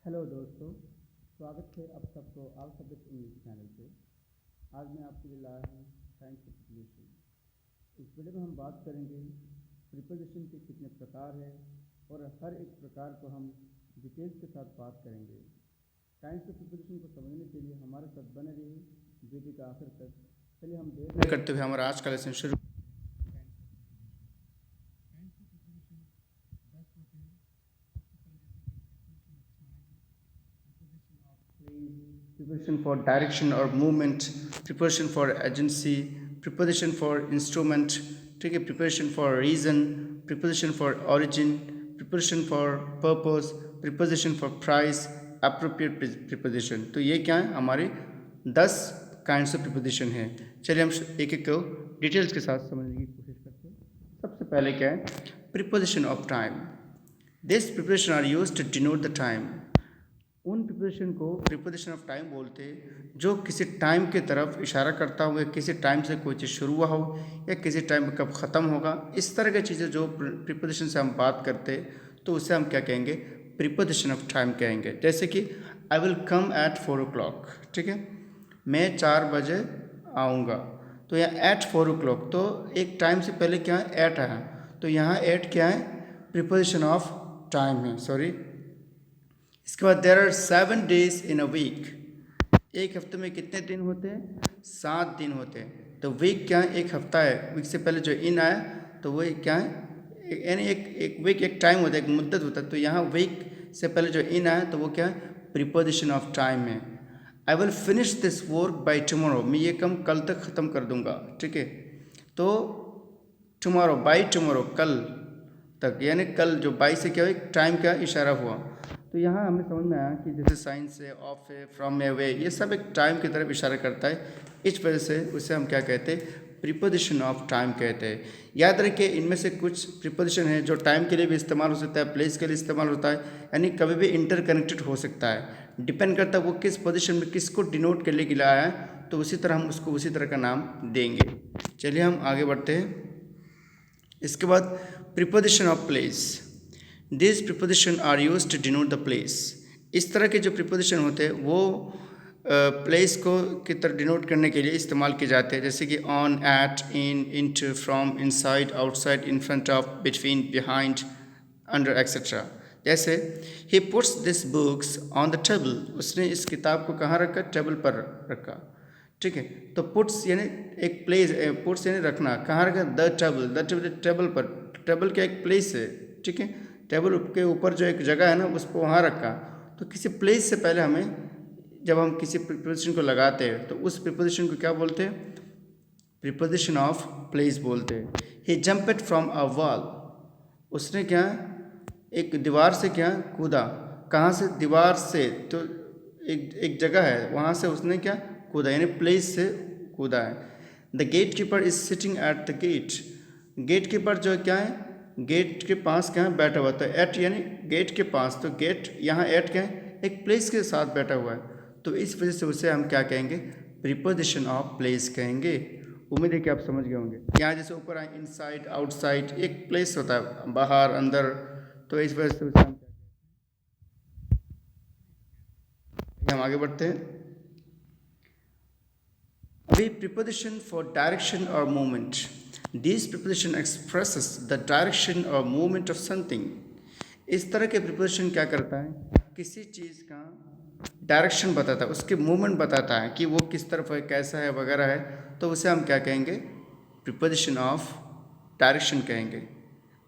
Hello दोस्तों, स्वागत है आप सबको अल्फाबेट इंग्लिश चैनल पे। आज मैं आपके लिए लाया हूँ साइंस ऑफ प्रिपोजिशन। इस वीडियो में हम बात करेंगे प्रिपोजिशन के कितने प्रकार हैं और हर एक प्रकार को हम डिटेल्स के साथ बात करेंगे। साइंस ऑफ प्रिपोजिशन को समझने के लिए हमारे साथ बने रहिए वीडियो का आखिर तक। चलिए हम देर न करते हुए हमारा आज का लेसन शुरू। Preposition for direction or movement, preposition for agency, preposition for instrument, ठीक है, preposition for reason, preposition for origin, preposition for purpose, preposition for price, appropriate preposition। तो ये क्या है, हमारे 10 काइंड्स ऑफ प्रिपोजिशन हैं। चलिए हम एक एक को डिटेल्स के साथ समझने की कोशिश करते हैं। सबसे पहले क्या है, preposition of time. This preposition are used to denote the time. उन प्रिपोजिशन को प्रिपोजिशन ऑफ टाइम बोलते हैं जो किसी टाइम की तरफ इशारा करता हो, या किसी टाइम से कोई चीज़ शुरू हुआ हो या किसी टाइम कब ख़त्म होगा, इस तरह की चीज़ें जो प्रिपोजिशन से हम बात करते हैं तो उसे हम क्या कहेंगे, प्रिपोजिशन ऑफ टाइम कहेंगे। जैसे कि I will come eight 4 o'clock, ठीक है, मैं 4 बजे आऊँगा। तो यहाँ एट 4 o'clock, तो एक टाइम से पहले क्या है, एट है, तो यहाँ एट क्या है, प्रिपोजिशन ऑफ टाइम है, सॉरी। इसके बाद there are 7 days in a week. एक हफ्ते में कितने दिन होते हैं, 7 दिन होते हैं। तो वीक क्या है, एक हफ्ता है। वीक से पहले जो इन आया तो वो क्या है, यानी एक वीक एक टाइम होता है, एक मुद्दत होता है। तो यहाँ वीक से पहले जो इन आया तो वो क्या है, प्रिपोजिशन ऑफ टाइम है। I will finish this work by tomorrow, मैं ये काम कल तक ख़त्म कर दूंगा, ठीक है। तो टुमारो, बाय टुमारो, कल तक, यानी कल जो बाई से क्या हुआ, टाइम का इशारा हुआ। तो यहाँ हमें समझ में आया कि जैसे साइंस है, ऑफ है, फ्रॉम है, वे, ये सब एक टाइम की तरफ इशारा करता है। इस वजह से उसे हम क्या कहते हैं, प्रिपोजिशन ऑफ टाइम कहते हैं। याद रखिए, इनमें से कुछ प्रिपोजिशन है जो टाइम के लिए भी इस्तेमाल हो सकता है, प्लेस के लिए इस्तेमाल होता है, यानी कभी भी इंटरकनेक्टेड हो सकता है। डिपेंड करता है वो किस पोजिशन में किसको डिनोट करने के लिए आया है, तो उसी तरह हम उसको उसी तरह का नाम देंगे। चलिए हम आगे बढ़ते हैं। इसके बाद preposition of place. This preposition are used to denote the place. इस तरह के जो प्रिपोजिशन होते हैं वो प्लेस को की तरह डिनोट करने के लिए इस्तेमाल किए जाते हैं। जैसे कि on, at, in, into, from, inside, outside, in front of, between, behind, under, etcetera. जैसे he puts this books on the table, उसने इस किताब को कहाँ रखा, टेबल पर रखा, ठीक है। तो पुट्स यानी एक प्लेस, पुट्स यानी रखना, कहाँ रखा, the table, the table table पर, टेबल का एक प्लेस है, ठीक है। टेबल के ऊपर जो एक जगह है ना, उसको वहाँ रखा। तो किसी प्लेस से पहले हमें, जब हम किसी प्रिपोजिशन को लगाते हैं तो उस प्रिपोजिशन को क्या बोलते हैं, प्रिपोजिशन ऑफ प्लेस बोलते हैं। ही जंप्ड फ्रॉम अ वॉल, उसने क्या, एक दीवार से क्या कूदा। कहाँ से, दीवार से, तो एक जगह है वहाँ से उसने क्या कूदा, यानी प्लेस से कूदा है। The gatekeeper is sitting at the gate, gatekeeper जो क्या है, गेट के पास क्या है, बैठा हुआ। तो एट यानी गेट के पास, तो गेट यहाँ एट क्या है, एक प्लेस के साथ बैठा हुआ है। तो इस वजह से उसे हम क्या कहेंगे, प्रिपोजिशन ऑफ प्लेस कहेंगे। उम्मीद है कि आप समझ गए होंगे। यहाँ जैसे ऊपर आए इनसाइड, आउटसाइड, एक प्लेस होता है, बाहर, अंदर, तो इस वजह से उसे हम आगे बढ़ते हैं। अभी प्रिपोजिशन फॉर डायरेक्शन और movement. This preposition expresses the direction और मूवमेंट ऑफ समथिंग। इस तरह के प्रिपोजिशन क्या करता है, किसी चीज़ का डायरेक्शन बताता है, उसके मूवमेंट बताता है कि वो किस तरफ है, कैसा है, वगैरह है। तो उसे हम क्या कहेंगे, प्रिपोजिशन ऑफ डायरेक्शन कहेंगे।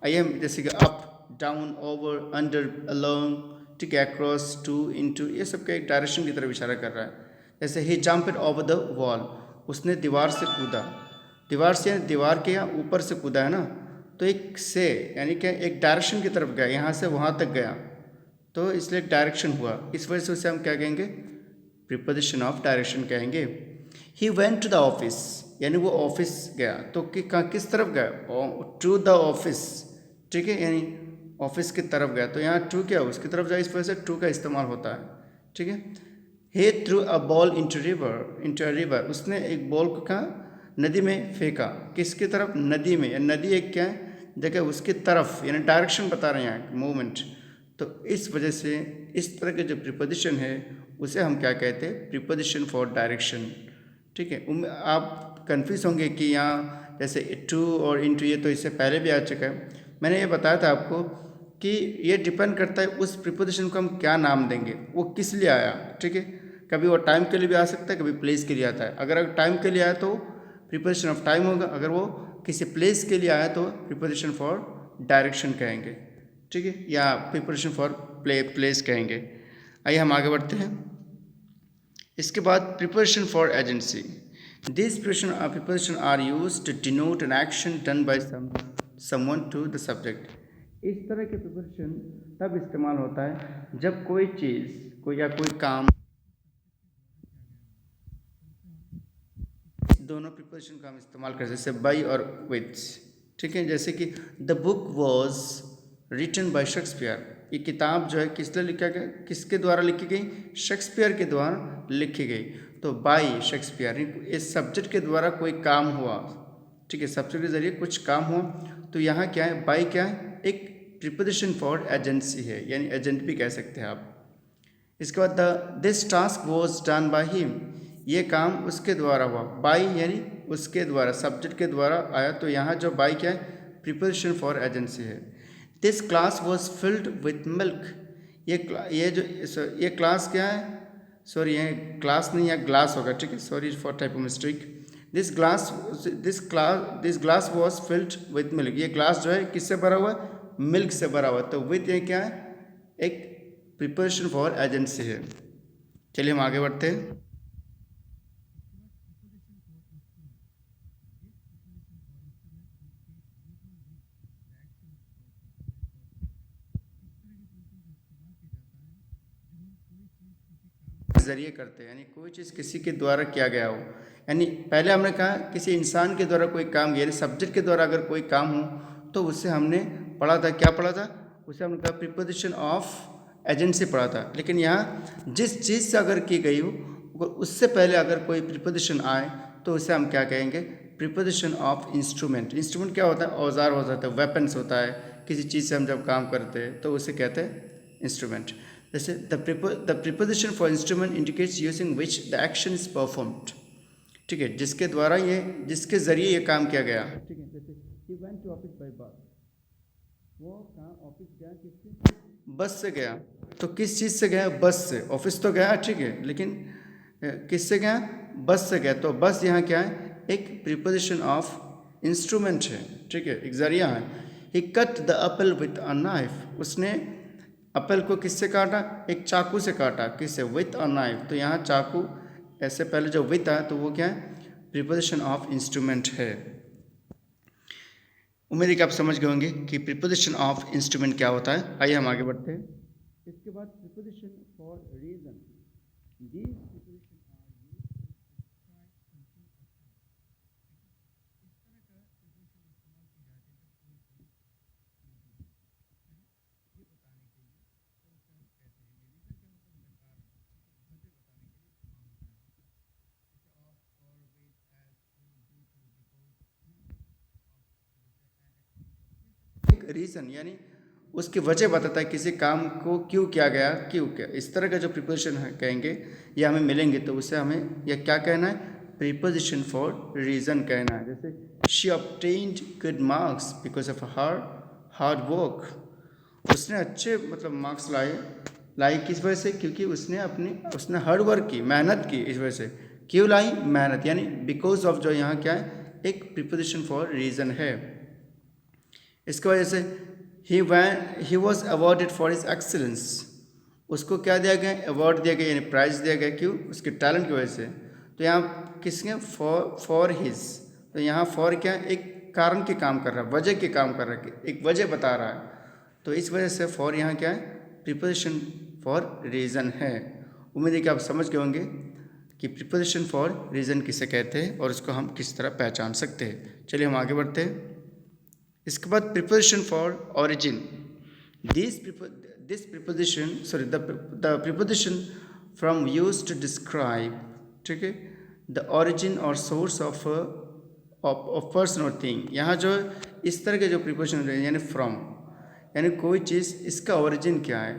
आइए हम, जैसे कि up, down, over, under, along, ठीक है, अक्रॉस, टू, इनटू, ये सब का एक डायरेक्शन की तरफ इशारा कर रहा है। जैसे ही जंप्ड ओवर द वॉल, उसने दीवार से कूदा। दीवार से, दीवार के यहाँ ऊपर से कूदा है ना, तो एक से यानी क्या, एक डायरेक्शन की तरफ गया, यहाँ से वहाँ तक गया, तो इसलिए एक डायरेक्शन हुआ। इस वजह से उसे हम क्या कहेंगे, प्रिपोजिशन ऑफ डायरेक्शन कहेंगे। He went to the office, यानी वो ऑफिस गया, तो किस तरफ गया, टू द ऑफिस, ठीक है, यानी ऑफिस की तरफ गया। तो यहाँ टू क्या, उसकी तरफ जाए, इस वजह से टू का इस्तेमाल होता है, ठीक है। He threw a ball into river, उसने एक बॉल को कहाँ, नदी में फेंका। किसकी तरफ, नदी में, नदी एक क्या है जगह, उसकी तरफ, यानी डायरेक्शन बता रहे हैं यहाँ, मूवमेंट। तो इस वजह से इस तरह के जो प्रीपोजिशन है उसे हम क्या कहते हैं, प्रीपोजिशन फॉर डायरेक्शन। ठीक है, आप कन्फ्यूज होंगे कि यहाँ जैसे टू और इनटू, ये तो इससे पहले भी आ चुका है। मैंने ये बताया था आपको कि ये डिपेंड करता है उस प्रीपोजिशन को हम क्या नाम देंगे, वो किस लिए आया। ठीक है, कभी वो टाइम के लिए भी आ सकता है, कभी प्लेस के लिए आता है। अगर टाइम के लिए आया तो प्रीपोजिशन ऑफ टाइम होगा, अगर वो किसी प्लेस के लिए आया तो प्रीपोजिशन फॉर डायरेक्शन कहेंगे। ठीक है, या प्रीपोजिशन फॉर प्लेस कहेंगे। आइए हम आगे बढ़ते हैं। इसके बाद preposition for agency. This preposition are used to denote an action done by someone to the subject. इस तरह के प्रीपोजिशन तब इस्तेमाल होता है जब कोई चीज़ कोई या कोई काम, दोनों प्रीपोजिशन का हम इस्तेमाल करते हैं, जैसे बाय और विथ। ठीक है, जैसे कि the book was written by Shakespeare. ये किताब जो है किसने लिखा गया, किसके द्वारा लिखी गई, शेक्सपियर के द्वारा लिखी गई। तो बाय शेक्सपियर, इस सब्जेक्ट के द्वारा कोई काम हुआ। ठीक है, सब्जेक्ट के जरिए कुछ काम हुआ। तो यहाँ क्या है, बाय क्या है, एक प्रीपोजिशन फॉर एजेंसी है, यानी एजेंट भी कह सकते हैं आप। इसके बाद this task was done by him. ये काम उसके द्वारा हुआ। बाय यानी उसके द्वारा, सब्जेक्ट के द्वारा आया। तो यहाँ जो बाय क्या है, प्रीपोजिशन फॉर एजेंसी है। This class was filled with milk. ये क्लास क्या है, सॉरी ये क्लास नहीं है, ग्लास होगा। ठीक है, sorry for type of mistake. This glass was filled with milk. ये ग्लास जो है किससे भरा हुआ है, मिल्क से भरा हुआ है। तो विथ ये क्या है, एक प्रीपोजिशन फॉर एजेंसी है। चलिए हम आगे बढ़ते हैं। जरिए करते हैं, यानी कोई चीज़ किसी के द्वारा किया गया हो। यानी पहले हमने कहा किसी इंसान के द्वारा कोई काम, यानी सब्जेक्ट के द्वारा अगर कोई काम हो तो उससे हमने पढ़ा था, क्या पढ़ा था, उसे हमने कहा प्रीपोजिशन ऑफ एजेंसी पढ़ा था। लेकिन यहाँ जिस चीज़ से अगर की गई हो, उससे पहले अगर कोई प्रीपोजिशन आए तो उसे हम क्या कहेंगे, प्रीपोजिशन ऑफ इंस्ट्रूमेंट। इंस्ट्रूमेंट क्या होता है, औजार हो जाता है, वेपन्स होता है। किसी चीज़ से हम जब काम करते हैं तो उसे कहते हैं इंस्ट्रूमेंट। जैसे the preposition for instrument indicates using which the action is performed. ठीक है, जिसके द्वारा ये, जिसके जरिए ये काम किया गया। ठीक है, जैसे ही went to office by bus. वो कहाँ ऑफिस गया, किससे, बस से गया। तो किस चीज़ से गया, बस से। ऑफिस तो गया, ठीक है, लेकिन किससे गया, बस से गया। तो बस यहाँ क्या है, एक प्रीपोजिशन ऑफ इंस्ट्रूमेंट है। ठीक है, एक जरिया है। He cut the apple with a knife. उसने एप्पल को किससे काटा, एक चाकू से काटा। किससे, विथ अ नाइफ। तो यहाँ चाकू ऐसे पहले जो विथ है तो वो क्या है, प्रीपोजिशन ऑफ इंस्ट्रूमेंट है। उम्मीद है कि आप समझ गए होंगे कि प्रीपोजिशन ऑफ इंस्ट्रूमेंट क्या होता है। आइए हम आगे बढ़ते हैं। इसके बाद preposition for reason. These reason यानी उसकी वजह बताता है, किसी काम को क्यों किया गया, क्यों क्या। इस तरह का जो प्रीपोजिशन है कहेंगे या हमें मिलेंगे तो उससे हमें यह क्या कहना है, प्रीपोजिशन फॉर रीज़न कहना है। जैसे she obtained good marks because of her hard work. उसने अच्छे मतलब मार्क्स लाई किस वजह से, क्योंकि उसने हार्ड वर्क की, मेहनत की। इस वजह से क्यों लाई, मेहनत, यानी बिकॉज ऑफ जो यहाँ क्या है, एक प्रीपोजिशन फॉर रीज़न है। इसकी वजह से he was awarded for his excellence. उसको क्या दिया गया, अवार्ड दिया गया, यानी प्राइज़ दिया गया। क्यों, उसके टैलेंट की वजह से। तो यहाँ किसके, फॉर हिज। तो यहाँ फॉर क्या, एक कारण के काम कर रहा है, वजह के काम कर रहा है, एक वजह बता रहा है। तो इस वजह से फॉर यहाँ क्या है, प्रीपोजिशन फॉर रीज़न है। उम्मीद है कि आप समझ गए होंगे कि प्रीपोजिशन फॉर रीज़न किसे कहते हैं और उसको हम किस तरह पहचान सकते हैं। चलिए हम आगे बढ़ते हैं। इसके बाद preposition for origin. This preposition, sorry the preposition from use to describe, ठीक है, द ओरिजिन और सोर्स ऑफ पर्सन और थिंग। यहाँ जो इस तरह के जो प्रीपोजिशन यानी फ्रॉम, यानी कोई चीज़ इसका ओरिजिन क्या है,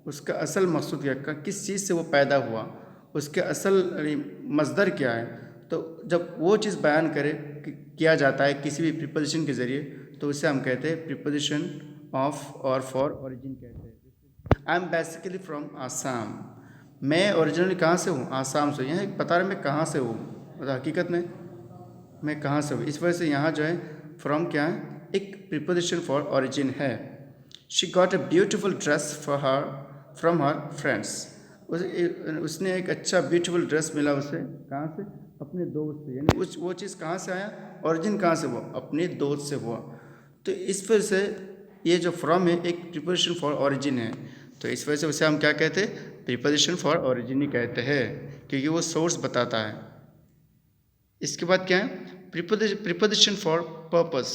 उसका असल मकसूद क्या है, किस चीज़ से वो पैदा हुआ, उसके असल मसदर क्या है। तो जब वो चीज़ बयान करे किया जाता है किसी भी प्रीपोजिशन के ज़रिए, तो उसे हम कहते हैं प्रीपोजिशन ऑफ और फॉर ओरिजिन कहते हैं। I am basically from Assam, मैं ओरिजिनली कहाँ से हूँ, आसाम से। यहाँ एक बता रहे मैं कहाँ से हूँ, मतलब हकीकत में मैं कहाँ से हूँ। इस वजह से यहाँ जो है फ्रॉम क्या है, एक प्रीपोजिशन फॉर ओरिजिन है। She got a beautiful dress for her from her friends, उसने एक अच्छा ब्यूटीफुल ड्रेस मिला उसे, कहाँ से, अपने दोस्त से। यानी वो चीज़ कहाँ से आया, ओरिजिन कहाँ से हुआ, अपने दोस्त से हुआ। तो इस वजह से ये जो फ्रॉम है एक प्रीपोजिशन फॉर ओरिजिन है। तो इस वजह से उसे हम क्या कहते हैं, प्रीपोजिशन फॉर ओरिजिन ही कहते हैं, क्योंकि वो सोर्स बताता है। इसके बाद क्या है, preposition for purpose.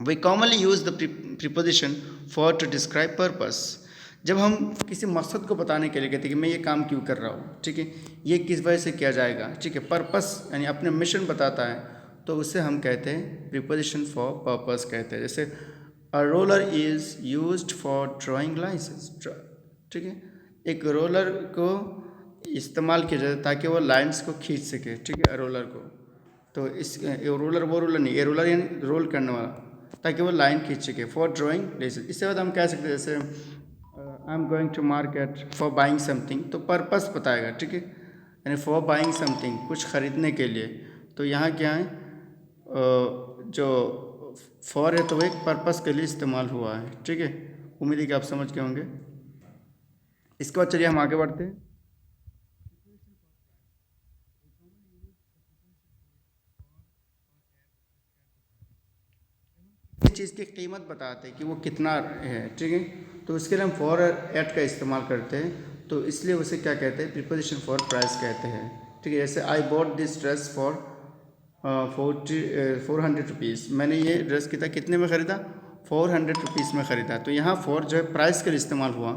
We commonly use the preposition for to describe purpose. जब हम किसी मकसद को बताने के लिए कहते हैं कि मैं ये काम क्यों कर रहा हूँ, ठीक है, ये किस वजह से किया जाएगा, ठीक है, पर्पस यानी अपने मिशन बताता है, तो उसे हम कहते हैं प्रीपोजिशन फॉर पर्पस कहते हैं। जैसे a roller is used for drawing lines, ठीक है, एक रोलर को इस्तेमाल किया जाता है ताकि वो लाइन्स को खींच सके, ठीक है, रोलर को। तो इस रोलर वो रोलर नहीं, ये रोलर यानी रोल करने वाला, ताकि वो लाइन खींच सके, फॉर ड्राइंग लाइसेंस। इसके बाद हम कह सकते हैं जैसे I am going to market for buying something, तो पर्पस बताएगा, ठीक है, यानी फॉर बाइंग समथिंग, कुछ खरीदने के लिए। तो यहाँ क्या है, जो फॉर है तो वो एक पर्पस के लिए इस्तेमाल हुआ है, ठीक है। उम्मीद है कि आप समझ गए होंगे। इसके बाद चलिए हम आगे बढ़ते हैं। इस चीज़ की कीमत बताते हैं कि वो कितना है, ठीक है, तो उसके लिए हम फॉर एट का इस्तेमाल करते हैं। तो इसलिए उसे क्या कहते हैं, प्रीपोजिशन फॉर प्राइस कहते हैं, ठीक है। जैसे I bought this dress for 400 rupees, मैंने ये ड्रेस कितने में ख़रीदा, 400 रुपीज़ में ख़रीदा। तो यहाँ फॉर जो है प्राइस के लिए इस्तेमाल हुआ,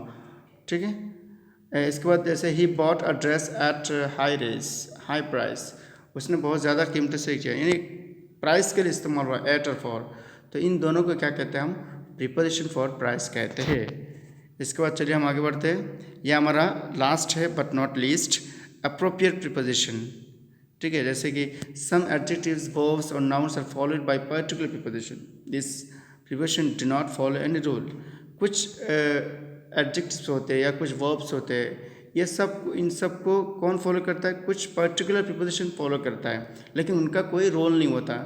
ठीक है। इसके बाद जैसे he bought a dress at high price, उसने बहुत ज़्यादा कीमत से किया, यानी प्राइस के लिए इस्तेमाल हुआ, एट और फॉर। तो इन दोनों को क्या कहते हैं हम, प्रीपोजिशन फॉर प्राइस कहते हैं। इसके बाद चलिए हम आगे बढ़ते हैं। यह हमारा लास्ट है but not least, appropriate preposition, ठीक है। जैसे कि सम एडजेक्टिव्स, वर्ब्स और nouns are followed by particular preposition, this preposition do not follow any rule. कुछ एडजेक्टिव्स होते हैं या कुछ वर्ब्स होते हैं, ये सब, इन सब को कौन फॉलो करता है, कुछ पर्टिकुलर प्रीपोजिशन फॉलो करता है, लेकिन उनका कोई रोल नहीं होता।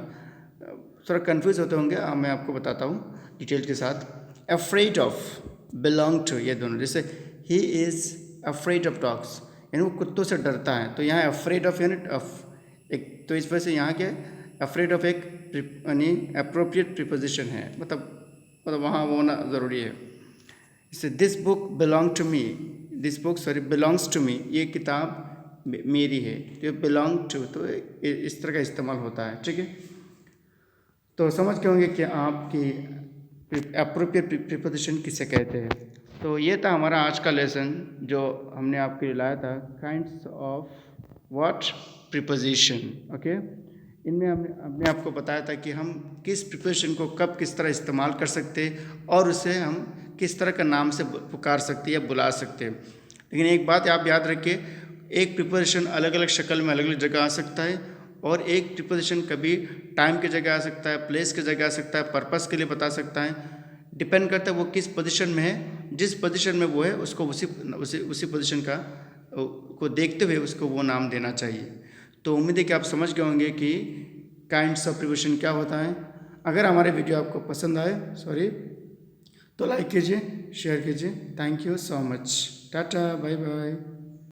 थोड़ा कन्फ्यूज होते होंगे, मैं आपको बताता हूँ डिटेल के साथ। अफ्रेड ऑफ, बिलोंग टू, ये दोनों। जैसे he is afraid of dogs, यानी वो कुत्तों से डरता है। तो यहाँ अफ्रेड ऑफ यानी एक, तो इस वजह से यहाँ क्या, अफ्रेड ऑफ एक यानी अप्रोप्रिएट प्रीपोजिशन है, मतलब वहाँ वो होना ज़रूरी है। जैसे this book belong to me, this book belongs to me, ये किताब मेरी है, तो बिलोंग टू, तो इस तरह का इस्तेमाल होता है, ठीक है। तो समझ गए होंगे कि आपकी अप्रोप्रिएट प्रीपोजिशन किसे कहते हैं। तो ये था हमारा आज का लेसन जो हमने आपके लिए लाया था, kinds of what, preposition, okay. इनमें हमने आपको बताया था कि हम किस प्रीपोजिशन को कब किस तरह इस्तेमाल कर सकते हैं और उसे हम किस तरह का नाम से पुकार सकते हैं या बुला सकते हैं। लेकिन एक बात आप याद रखिए, एक प्रीपोजिशन अलग अलग शक्ल में अलग अलग जगह आ सकता है, और एक प्रीपोजिशन कभी टाइम की जगह आ सकता है, प्लेस की जगह आ सकता है, पर्पस के लिए बता सकता है। डिपेंड करता है वो किस पोजीशन में है, जिस पोजीशन में वो है उसको उसी पोजीशन का को देखते हुए उसको वो नाम देना चाहिए। तो उम्मीद है कि आप समझ गए होंगे कि काइंड्स ऑफ प्रीपोजिशन क्या होता है। अगर हमारे वीडियो आपको पसंद आए तो लाइक कीजिए, शेयर कीजिए। Thank you so much, tata, bye bye.